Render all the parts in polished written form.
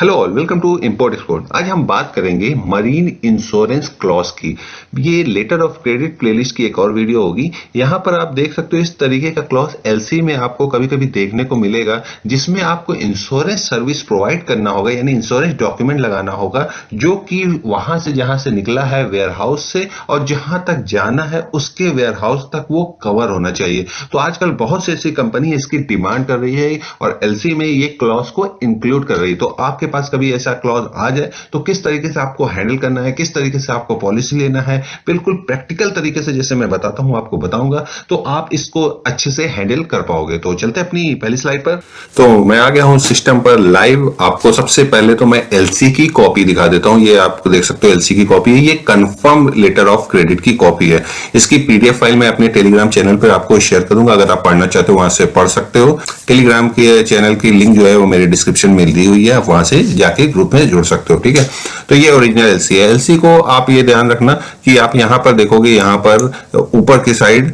Hello all, welcome to import export. आज हम बात करेंगे मरीन इंश्योरेंस क्लॉज की। ये लेटर ऑफ क्रेडिट प्लेलिस्ट की एक और वीडियो होगी। यहाँ पर आप देख सकते हो इस तरीके का क्लॉज एलसी में आपको कभी कभी देखने को मिलेगा, जिसमें आपको इंश्योरेंस सर्विस प्रोवाइड करना होगा, यानी इंश्योरेंस डॉक्यूमेंट लगाना होगा, जो कि वहां से जहां से निकला है वेयर हाउस से और जहां तक जाना है उसके वेयर हाउस तक वो कवर होना चाहिए। तो आजकल बहुत सी ऐसी कंपनी इसकी डिमांड कर रही है और एलसी में ये क्लॉज को इंक्लूड कर रही है। तो आपके पास कभी ऐसा क्लॉज आ जाए तो किस तरीके से आपको हैंडल करना है, किस तरीके से आपको पॉलिसी लेना है, बिल्कुल प्रैक्टिकल तरीके से जैसे मैं बताता हूं आपको बताऊंगा, तो आप इसको अच्छे से हैंडल कर पाओगे। तो चलते हैं अपनी पहली स्लाइड पर। तो मैं आ गया हूं सिस्टम पर लाइव। आपको सबसे पहले तो मैं एलसी की कॉपी दिखा देता हूं। ये आपको देख सकते हो एलसी की कॉपी है। ये कंफर्म लेटर ऑफ क्रेडिट की कॉपी है। इसकी पीडीएफ फाइल मैं अपने टेलीग्राम चैनल पर आपको शेयर करूंगा। अगर आप पढ़ना चाहते हो वहां से पढ़ सकते हो। टेलीग्राम के चैनल की लिंक जो है वो मेरे डिस्क्रिप्शन में दी हुई है, आप वहां से जाके ग्रुप में जुड़ सकते हो। ठीक है, तो ये ओरिजिनल एलसी है। एलसी को आप ये ध्यान रखना कि आप यहां पर देखोगे, यहां पर ऊपर की साइड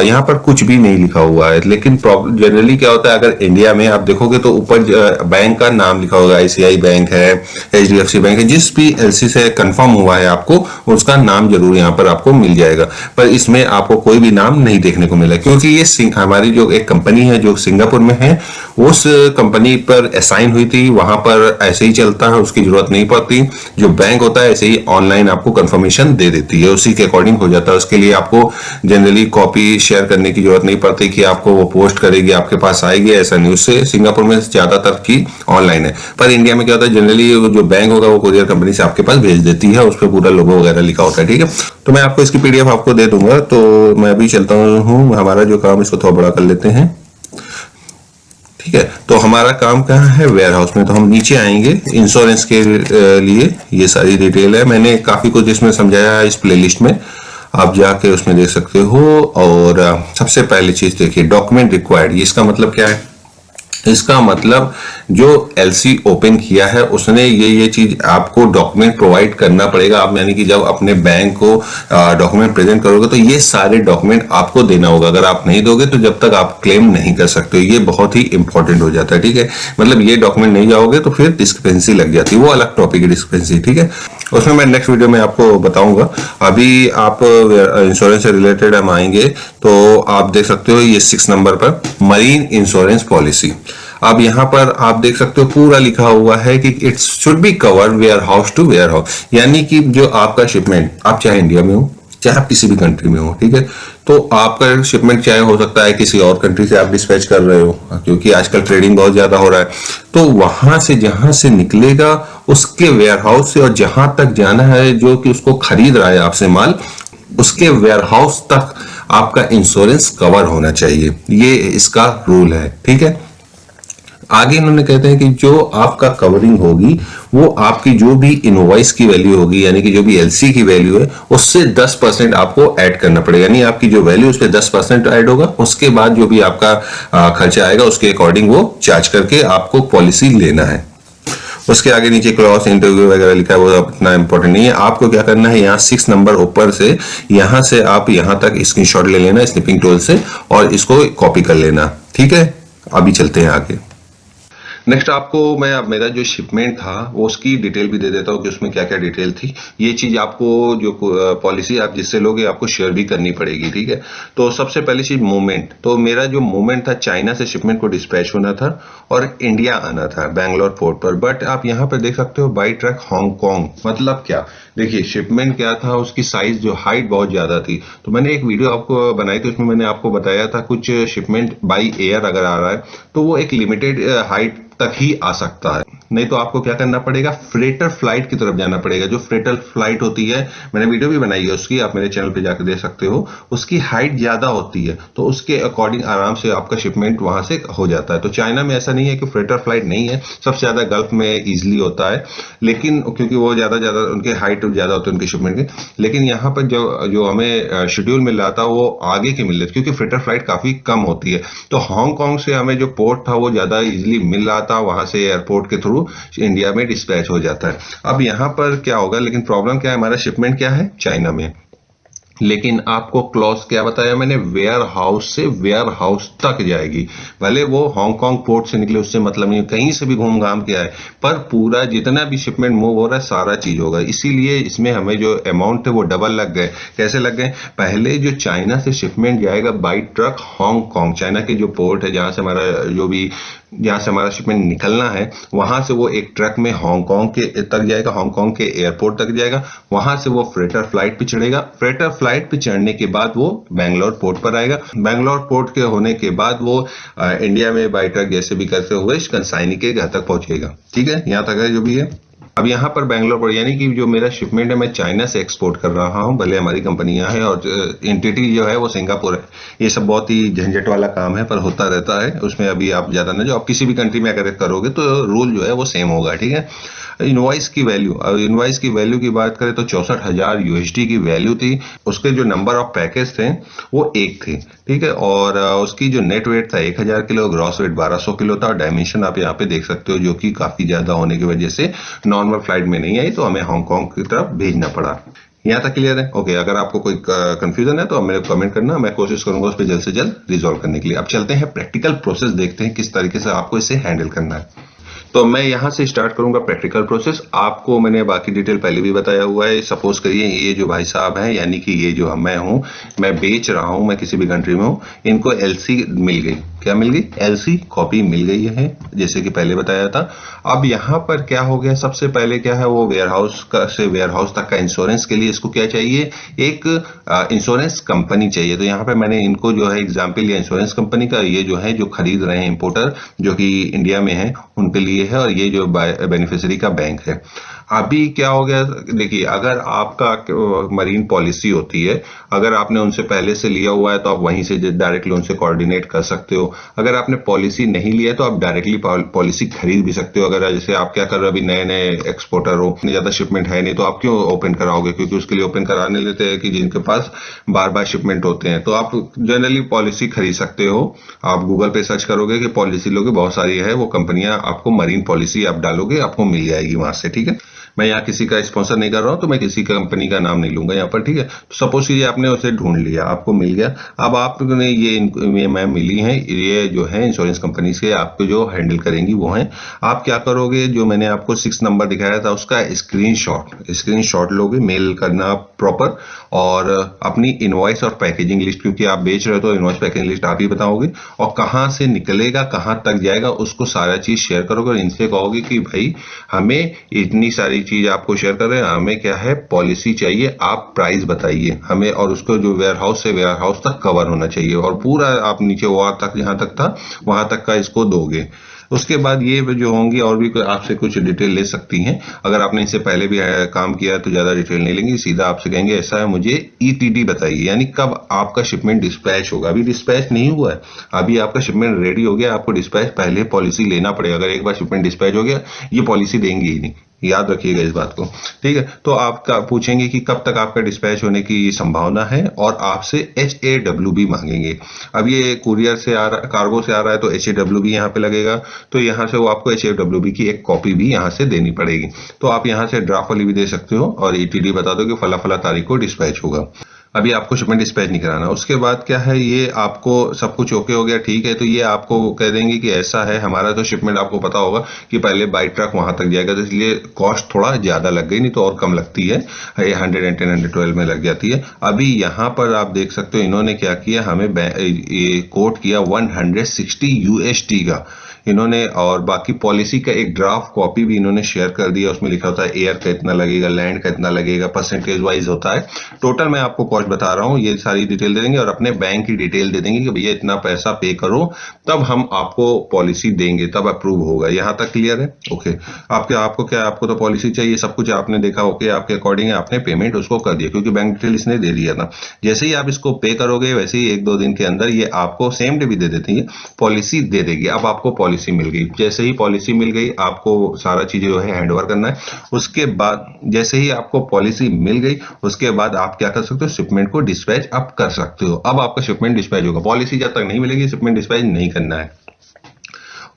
यहां पर कुछ भी नहीं लिखा हुआ है। लेकिन जनरली क्या होता है, अगर इंडिया में आप देखोगे तो ऊपर बैंक का नाम लिखा होगा। आईसीआई बैंक है, एचडीएफसी बैंक है, जिस भी एलसी से कंफर्म हुआ है आपको उसका नाम जरूर यहां पर आपको मिल जाएगा। पर इसमें आपको कोई भी नाम नहीं देखने को मिला, क्योंकि ये हमारी जो एक कंपनी है जो सिंगापुर में है, उस कंपनी पर असाइन हुई थी। वहां पर ऐसे ही चलता है, उसकी जरूरत नहीं पड़ती। जो बैंक होता है ऐसे ही ऑनलाइन आपको कंफर्मेशन दे देती है, उसी के अकॉर्डिंग हो जाता है। उसके लिए आपको जनरली कॉपी शेयर करने की जरूरत नहीं पड़ती कि आपको वो पोस्ट करेगी आपके पास आएगी, ऐसा नहीं। उससे सिंगापुर में ज्यादातर की ऑनलाइन है। पर इंडिया में क्या होता है, जनरली जो बैंक होगा वो कुरियर कंपनी से आपके पास भेज देती है, उस पर पूरा लोगो वगैरह लिखा होता है। ठीक है, तो मैं आपको इसकी पीडीएफ आपको दे दूंगा। तो मैं अभी चलता हूँ, हमारा जो काम इसको थोड़ा बड़ा कर लेते हैं। ठीक है, तो हमारा काम कहाँ है, वेयर हाउस में। तो हम नीचे आएंगे। इंश्योरेंस के लिए ये सारी डिटेल है, मैंने काफी कुछ इसमें समझाया है इस प्लेलिस्ट में, आप जाके उसमें देख सकते हो। और सबसे पहली चीज देखिए, डॉक्यूमेंट रिक्वायर्ड। इसका मतलब क्या है? इसका मतलब जो एलसी ओपन किया है उसने ये चीज आपको डॉक्यूमेंट प्रोवाइड करना पड़ेगा। आप यानी कि जब अपने बैंक को डॉक्यूमेंट प्रेजेंट करोगे तो ये सारे डॉक्यूमेंट आपको देना होगा। अगर आप नहीं दोगे तो जब तक आप क्लेम नहीं कर सकते। ये बहुत ही इंपॉर्टेंट हो जाता है। ठीक है, मतलब ये डॉक्यूमेंट नहीं जाओगे तो फिर डिस्क्रिपेंसी लग जाती है, वो अलग टॉपिक है डिस्क्रिपेंसी। ठीक है, उसमें मैं नेक्स्ट वीडियो में आपको बताऊंगा। अभी आप इंश्योरेंस से रिलेटेड हम आएंगे तो आप देख सकते हो ये 6 नंबर पर मरीन इंश्योरेंस पॉलिसी। अब यहाँ पर आप देख सकते हो पूरा लिखा हुआ है कि it should be covered warehouse to warehouse, यानी कि जो आपका शिपमेंट, आप चाहे इंडिया में हो चाहे आप किसी भी कंट्री में हो, ठीक है, तो आपका शिपमेंट चाहे हो सकता है किसी और कंट्री से आप डिस्पैच कर रहे हो, क्योंकि आजकल ट्रेडिंग बहुत ज्यादा हो रहा है। तो वहां से जहां से निकलेगा उसके वेयर हाउस से और जहां तक जाना है, जो कि उसको खरीद रहा है आपसे माल, उसके वेयर हाउस तक आपका इंश्योरेंस कवर होना चाहिए। ये इसका रूल है। ठीक है, आगे इन्होंने कहते हैं कि जो आपका कवरिंग होगी वो आपकी जो भी इनवॉइस की वैल्यू होगी, यानी कि जो भी एलसी की वैल्यू है उससे 10% आपको ऐड करना पड़ेगा। यानी आपकी जो वैल्यू उस पर 10% ऐड होगा, उसके बाद जो भी आपका खर्चा आएगा उसके अकॉर्डिंग वो चार्ज करके आपको पॉलिसी लेना है। उसके आगे नीचे क्लॉज इंटरव्यू वगैरह लिखा है, वो इतना इंपॉर्टेंट नहीं है। आपको क्या करना है, यहाँ 6 नंबर ऊपर से यहाँ से आप यहाँ तक स्क्रीनशॉट ले लेना स्निपिंग टूल से और इसको कॉपी कर लेना। ठीक है, अभी चलते हैं आगे। नेक्स्ट आपको मैं अब मेरा जो शिपमेंट था वो उसकी डिटेल भी दे देता हूँ कि उसमें क्या क्या डिटेल थी। ये चीज आपको जो पॉलिसी आप जिससे लोगे आपको शेयर भी करनी पड़ेगी। ठीक है, तो सबसे पहली चीज मूवमेंट। तो मेरा जो मूवमेंट था, चाइना से शिपमेंट को डिस्पैच होना था और इंडिया आना था बैंगलोर पोर्ट पर। बट आप यहाँ पर देख सकते हो बाई ट्रक हांगकांग। मतलब क्या, देखिए शिपमेंट क्या था, उसकी साइज जो हाइट बहुत ज्यादा थी। तो मैंने एक वीडियो आपको बनाई थी, उसमें मैंने आपको बताया था कुछ शिपमेंट बाई एयर अगर आ रहा है तो वो एक लिमिटेड हाइट तक ही आ सकता है, नहीं तो आपको क्या करना पड़ेगा, फ्रेटर फ्लाइट की तरफ जाना पड़ेगा। जो फ्रेटर फ्लाइट होती है, मैंने वीडियो भी बनाई है उसकी, आप मेरे चैनल पे जाकर देख सकते हो। उसकी हाइट ज्यादा होती है तो उसके अकॉर्डिंग आराम से आपका शिपमेंट वहां से हो जाता है। तो चाइना में ऐसा नहीं है कि फ्रेटर फ्लाइट नहीं है, सबसे ज्यादा गल्फ में इजिली होता है, लेकिन क्योंकि वो ज्यादा उनके हाइट ज्यादा होते हैं उनके शिपमेंट के। लेकिन यहाँ पर जो हमें शेड्यूल मिल रहा था वो आगे के मिल रहे थे, क्योंकि फ्रेटर फ्लाइट काफी कम होती है। तो हांगकांग से हमें जो पोर्ट था वो ज्यादा इजिली मिल रहा था, वहां से एयरपोर्ट के थ्रू इंडिया में डिस्पैच हो जाता है। अब यहां पर क्या होगा, लेकिन प्रॉब्लम क्या है, हमारा शिपमेंट क्या है, चाइना में। लेकिन आपको क्लॉज क्या बताया मैंने, वेयर हाउस से वेयर हाउस तक जाएगी। भले वो हांगकांग पोर्ट से निकले उससे मतलब नहीं, कहीं से भी घूम घाम के आए, पर पूरा जितना भी शिपमेंट मूव हो रहा है सारा चीज होगा। इसीलिए इसमें हमें जो अमाउंट थे वो डबल लग गए। कैसे लग गए? पहले जो चाइना से शिपमेंट जाएगा बाई ट्रक हांगकांग, चाइना के जो पोर्ट है जहां से हमारा जो भी जहां से हमारा शिपमेंट निकलना है, वहां से वो एक ट्रक में हांगकांग के तक जाएगा, हांगकांग के एयरपोर्ट तक जाएगा। वहां से वो फ्रेटर फ्लाइट पे चढ़ेगा, फ्रेटर फ्लाइट पे चढ़ने के बाद वो बैंगलोर पोर्ट पर आएगा। बैंगलोर पोर्ट के होने के बाद वो इंडिया में बाई ट्रक जैसे भी करते हुए कंसाइनी के घर तक पहुंचेगा। ठीक है, यहां तक है जो भी है। अब यहाँ पर बैंगलोर पर, यानी कि जो मेरा शिपमेंट है मैं चाइना से एक्सपोर्ट कर रहा हूँ, भले हमारी कंपनियां हैं और एंटिटी जो है वो सिंगापुर है। ये सब बहुत ही झंझट वाला काम है पर होता रहता है, उसमें अभी आप ज्यादा ना, जो आप किसी भी कंट्री में अगर करोगे तो रूल जो है वो सेम होगा। ठीक है। इनवॉइस की वैल्यू, अब इनवॉइस की वैल्यू की बात करें तो 64,000 यूएसडी की वैल्यू थी। उसके जो नंबर ऑफ पैकेज थे वो एक थे। ठीक है। और उसकी जो नेट वेट था 1,000 किलो, ग्रॉस वेट 1200 किलो था। और डायमेंशन आप यहाँ पे देख सकते हो जो कि काफी ज्यादा होने की वजह से नॉर्मल फ्लाइट में नहीं आई, तो हमें हांगकांग की तरफ भेजना पड़ा। यहाँ तक क्लियर है? ओके। अगर आपको कोई कंफ्यूजन है तो मेरे को कमेंट करना, मैं कोशिश करूंगा उस पर जल्द से जल्द रिजॉल्व करने के लिए। अब चलते हैं प्रैक्टिकल प्रोसेस, देखते हैं किस तरीके से आपको इसे हैंडल करना है। तो मैं यहां से स्टार्ट करूंगा प्रैक्टिकल प्रोसेस। आपको मैंने बाकी डिटेल पहले भी बताया हुआ है। सपोज करिए ये जो भाई साहब हैं, यानी कि ये जो मैं हूं, मैं बेच रहा हूं, मैं किसी भी कंट्री में हूं, इनको एलसी मिल गई। क्या मिल गई? एलसी कॉपी मिल गई है, जैसे कि पहले बताया था। अब यहां पर क्या हो गया, सबसे पहले क्या है, वो वेयरहाउस का से वेयरहाउस तक का इंश्योरेंस के लिए इसको क्या चाहिए, एक इंश्योरेंस कंपनी चाहिए। तो यहाँ पे मैंने इनको जो है एग्जाम्पल लिया इंश्योरेंस कंपनी का। ये जो है जो खरीद रहे हैं इंपोर्टर जो कि इंडिया में है उनके लिए है, और ये जो बेनिफिशियरी का बैंक है। अभी क्या हो गया, देखिए अगर आपका मरीन पॉलिसी होती है, अगर आपने उनसे पहले से लिया हुआ है तो आप वहीं से डायरेक्टली उनसे कोऑर्डिनेट कर सकते हो। अगर आपने पॉलिसी नहीं लिया है तो आप डायरेक्टली पॉलिसी खरीद भी सकते हो। अगर जैसे आप क्या कर रहे हो, अभी नए नए एक्सपोर्टर हो, इतनी ज्यादा शिपमेंट है नहीं, तो आप क्यों ओपन कराओगे? क्योंकि उसके लिए ओपन कराने लेते हैं कि जिनके पास बार बार शिपमेंट होते हैं। तो आप जनरली पॉलिसी खरीद सकते हो। आप गूगल पे सर्च करोगे कि पॉलिसी लोगे, बहुत सारी है वो कंपनियां, आपको मरीन पॉलिसी आप डालोगे आपको मिल जाएगी वहां से। ठीक है। मैं यहाँ किसी का स्पॉन्सर नहीं कर रहा हूँ तो मैं किसी कंपनी का नाम नहीं लूंगा यहाँ पर। ठीक है। तो सपोज कीजिए आपने उसे ढूंढ लिया, आपको मिल गया। अब आपने ये मैं मिली हैं, ये जो है इंश्योरेंस कंपनी से आपको जो हैंडल करेंगी वो है। आप क्या करोगे, जो मैंने आपको 6 नंबर दिखाया था उसका स्क्रीनशॉट लोगे, मेल करना प्रॉपर, और अपनी इनवॉइस और पैकेजिंग लिस्ट, क्योंकि आप बेच रहे हो तो इनवॉइस पैकेजिंग लिस्ट आप ही बताओगे, और कहाँ से निकलेगा कहाँ तक जाएगा उसको सारा चीज शेयर करोगे। और इनसे कहोगे कि भाई हमें इतनी सारी चीज आपको शेयर कर रहे हैं, हमें क्या है पॉलिसी चाहिए, आप प्राइस बताइए हमें, और उसको जो वेयर हाउस से वेयर हाउस तक कवर होना चाहिए, और पूरा आप नीचे वहां तक जहां तक था वहां तक का इसको दोगे। उसके बाद ये जो होंगी और भी आपसे कुछ डिटेल ले सकती हैं। अगर आपने इससे पहले भी काम किया है तो ज्यादा डिटेल नहीं लेंगे, सीधा आपसे कहेंगे ऐसा है मुझे ईटीडी बताइए, यानी कब आपका शिपमेंट डिस्पैच होगा। अभी डिस्पैच नहीं हुआ है, अभी आपका शिपमेंट रेडी हो गया, आपको डिस्पैच पहले पॉलिसी लेना पड़ेगा। अगर एक बार शिपमेंट डिस्पैच हो गया ये पॉलिसी देंगी ही नहीं, याद रखिएगा इस बात को। ठीक है। तो आपका पूछेंगे कि कब तक आपका डिस्पैच होने की संभावना है, और आपसे HAWB मांगेंगे। अब ये कुरियर से आ रहा, कार्गो से आ रहा है तो HAWB यहाँ पे लगेगा, तो यहाँ से वो आपको HAWB की एक कॉपी भी यहाँ से देनी पड़ेगी। तो आप यहाँ से ड्राफ्ट वाली भी दे सकते हो और ETD बता दो कि फला फला तारीख को डिस्पैच होगा। अभी आपको शिपमेंट डिस्पैच नहीं कराना। उसके बाद क्या है, ये आपको सब कुछ ओके हो गया, ठीक है, तो ये आपको कह देंगे कि ऐसा है हमारा तो शिपमेंट, आपको पता होगा कि पहले बाई ट्रक वहां तक जाएगा, तो इसलिए कॉस्ट थोड़ा ज्यादा लग गई, नहीं तो और कम लगती है, 110 112 में लग जाती है। अभी यहाँ पर आप देख सकते हो इन्होंने क्या किया, हमें ये कोट किया 160 USD का इन्होंने, और बाकी पॉलिसी का एक ड्राफ्ट कॉपी भी इन्होंने शेयर कर दिया। उसमें लिखा होता है एयर का इतना लगेगा, लैंड का इतना लगेगा, परसेंटेज वाइज होता है। टोटल मैं आपको कॉस्ट बता रहा हूँ, ये सारी डिटेल दे देंगे और अपने बैंक की डिटेल दे देंगे कि भैया इतना पैसा पे करो तब हम आपको पॉलिसी देंगे, तब अप्रूव होगा। यहाँ तक क्लियर है? ओके। आपको क्या, आपको तो पॉलिसी चाहिए, सब कुछ आपने देखा, ओके, आपके अकॉर्डिंग आपने पेमेंट उसको कर दिया, क्योंकि बैंक डिटेल इसने दे दिया था। जैसे ही आप इसको पे करोगे वैसे ही 1-2 दिन के अंदर ये आपको सेम डे भी दे देती है, पॉलिसी दे देगी। अब आपको पॉलिसी मिल गई, जैसे ही पॉलिसी मिल गई आपको सारा चीजें जो है हैंड ओवर करना है। उसके बाद जैसे ही आपको पॉलिसी मिल गई उसके बाद आप क्या कर सकते हो, शिपमेंट को डिस्पैच अप कर सकते हो। अब आपका शिपमेंट डिस्पैच होगा, पॉलिसी जब तक नहीं मिलेगी शिपमेंट डिस्पैच नहीं करना है।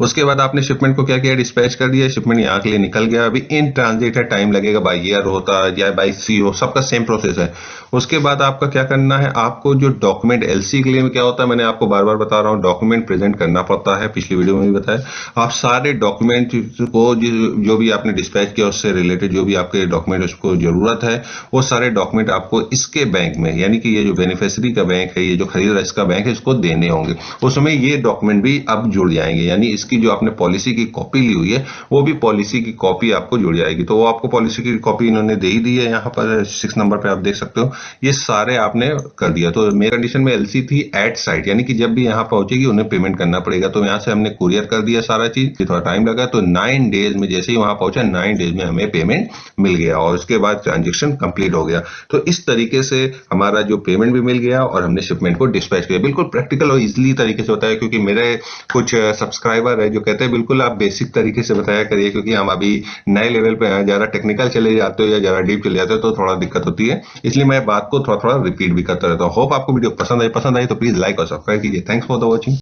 उसके बाद आपने शिपमेंट को क्या किया, डिस्पैच कर दिया, शिपमेंट यहाँ के लिए निकल गया। अभी इन ट्रांजिट है, टाइम लगेगा, बाई एयर होता या बाई सी हो, सबका सेम प्रोसेस है। उसके बाद आपका क्या करना है, आपको जो डॉक्यूमेंट एलसी के लिए क्या होता है, मैंने आपको बार बार बता रहा हूँ, डॉक्यूमेंट प्रेजेंट करना पड़ता है, पिछली वीडियो में भी बताया। आप सारे डॉक्यूमेंट को जो भी आपने डिस्पैच किया उससे रिलेटेड जो भी आपके डॉक्यूमेंट उसको जरूरत है, वो सारे डॉक्यूमेंट आपको इसके बैंक में, यानी कि ये जो बेनिफिशियरी का बैंक है, ये जो खरीद रहा है इसका बैंक है, इसको देने होंगे। उसमें ये डॉक्यूमेंट भी अब जुड़ जाएंगे, यानी इसकी जो आपने पॉलिसी की कॉपी ली हुई है वो भी पॉलिसी की कॉपी आपको जुड़ जाएगी। तो वो आपको पॉलिसी की कॉपी इन्होंने दे ही दी है, यहाँ पर 6 नंबर पे आप देख सकते हो, ये सारे आपने कर दिया। तो मेरे कंडीशन में एलसी थी एट साइट, यानी कि जब भी यहाँ पहुंचेगी उन्हें पेमेंट करना पड़ेगा। तो यहाँ से हमने कुरियर कर दिया सारा चीज, थोड़ा टाइम लगा, तो 9 डेज में जैसे ही वहां पहुंचा 9 डेज में हमें पेमेंट मिल गया और उसके बाद ट्रांजेक्शन कंप्लीट हो गया। तो इस तरीके से हमारा जो पेमेंट भी मिल गया और हमने शिपमेंट को डिस्पैच किया। बिल्कुल प्रैक्टिकल और इजिली तरीके से होता है, क्योंकि मेरे कुछ सब्सक्राइबर है जो कहते हैं बिल्कुल आप बेसिक तरीके से बताया करिए, क्योंकि हम अभी नए लेवल पे हैं, ज्यादा टेक्निकल चले जाते हो या ज्यादा डीप चले जाते हो तो थोड़ा दिक्कत होती है, इसलिए मैं बात को थोड़ा थोड़ा रिपीट भी करता रहता हूँ। होप आपको वीडियो पसंद आई तो प्लीज लाइक और सब्सक्राइब कीजिए। Thanks for the watching.